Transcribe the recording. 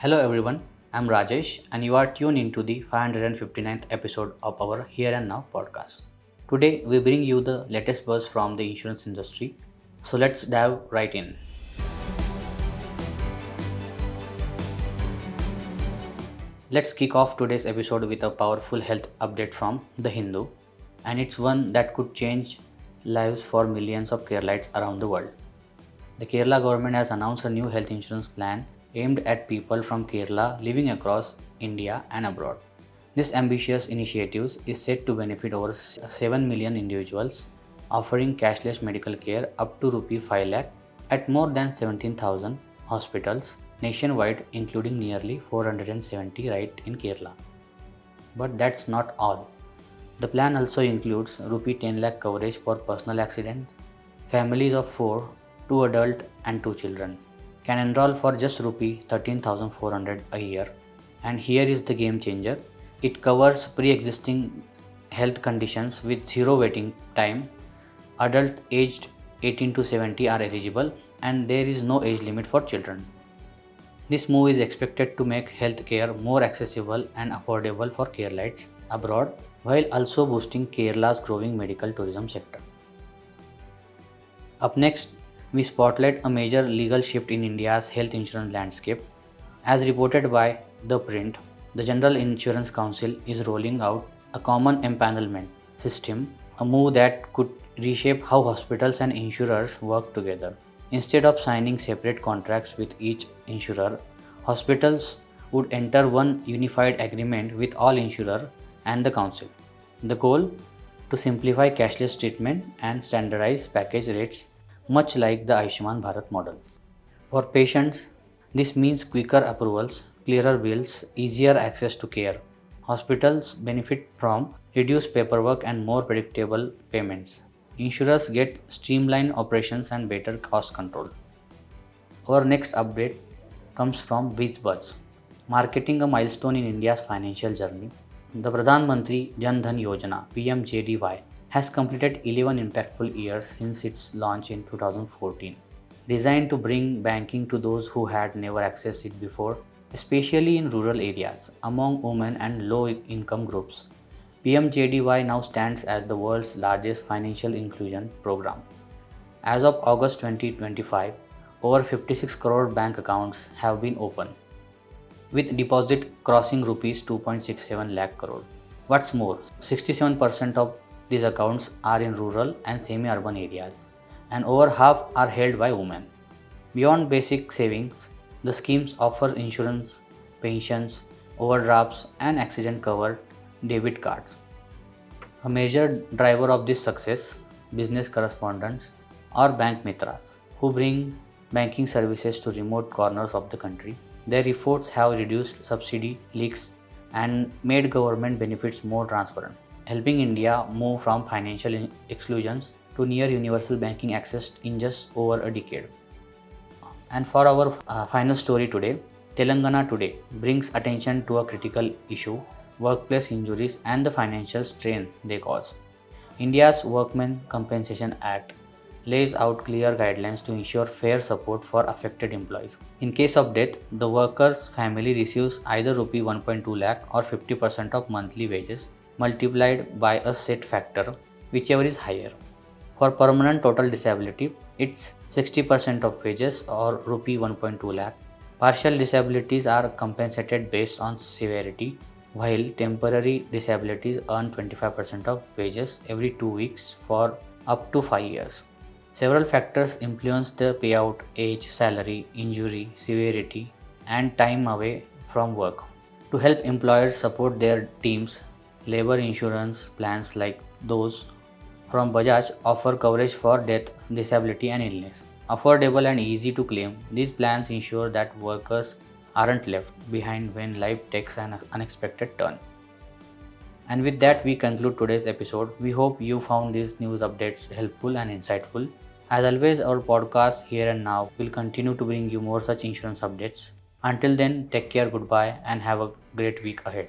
Hello everyone, I'm Rajesh and you are tuned into the 559th episode of our Here and Now podcast. Today we bring you the latest buzz from the insurance industry. So let's dive right in. Let's kick off today's episode with a powerful health update from The Hindu, and it's one that could change lives for millions of Keralites around the world. The Kerala government has announced a new health insurance plan aimed at people from Kerala living across India and abroad. This ambitious initiative is set to benefit over 7 million individuals, offering cashless medical care up to Rupee 5 lakh at more than 17,000 hospitals nationwide, including nearly 470 right in Kerala. But that's not all. The plan also includes Rupee 10 lakh coverage for personal accidents. Families of 4, 2 adults and 2 children can enroll for just Rupee 13,400 a year. And here is the game changer. It covers pre-existing health conditions with zero waiting time. Adults aged 18 to 70 are eligible and there is no age limit for children. This move is expected to make healthcare more accessible and affordable for Keralites abroad while also boosting Kerala's growing medical tourism sector. Up next, we spotlight a major legal shift in India's health insurance landscape. As reported by The Print, the General Insurance Council is rolling out a common empanelment system, a move that could reshape how hospitals and insurers work together. Instead of signing separate contracts with each insurer, hospitals would enter one unified agreement with all insurers and the council. The goal? To simplify cashless treatment and standardize package rates, much like the Ayushman Bharat model. For patients, this means quicker approvals, clearer bills, easier access to care. Hospitals benefit from reduced paperwork and more predictable payments. Insurers get streamlined operations and better cost control. Our next update comes from BizBuzz, marketing a milestone in India's financial journey. The Pradhan Mantri Jan Dhan Yojana (PMJDY) has completed 11 impactful years since its launch in 2014. Designed to bring banking to those who had never accessed it before, especially in rural areas, among women and low-income groups, PMJDY now stands as the world's largest financial inclusion program. As of August 2025, over 56 crore bank accounts have been opened, with deposit crossing Rs 2.67 lakh crore. What's more, 67% of these accounts are in rural and semi-urban areas, and over half are held by women. Beyond basic savings, the schemes offer insurance, pensions, overdrafts, and accident-covered debit cards. A major driver of this success, business correspondents or bank mitras, who bring banking services to remote corners of the country. Their efforts have reduced subsidy leaks and made government benefits more transparent, helping India move from financial exclusions to near universal banking access in just over a decade. And for our final story today, Telangana Today brings attention to a critical issue: workplace injuries and the financial strain they cause. India's Workmen Compensation Act lays out clear guidelines to ensure fair support for affected employees. In case of death, the worker's family receives either Rupee 1.2 lakh or 50% of monthly wages multiplied by a set factor, whichever is higher. For permanent total disability, it's 60% of wages or Rupee 1.2 lakh. Partial disabilities are compensated based on severity, while temporary disabilities earn 25% of wages every 2 weeks for up to 5 years. Several factors influence the payout: age, salary, injury, severity, and time away from work. To help employers support their teams, labor insurance plans like those from Bajaj offer coverage for death, disability, and illness. Affordable and easy to claim, these plans ensure that workers aren't left behind when life takes an unexpected turn. And with that, we conclude today's episode. We hope you found these news updates helpful and insightful. As always, our podcast Here and Now will continue to bring you more such insurance updates. Until then, take care, goodbye, and have a great week ahead.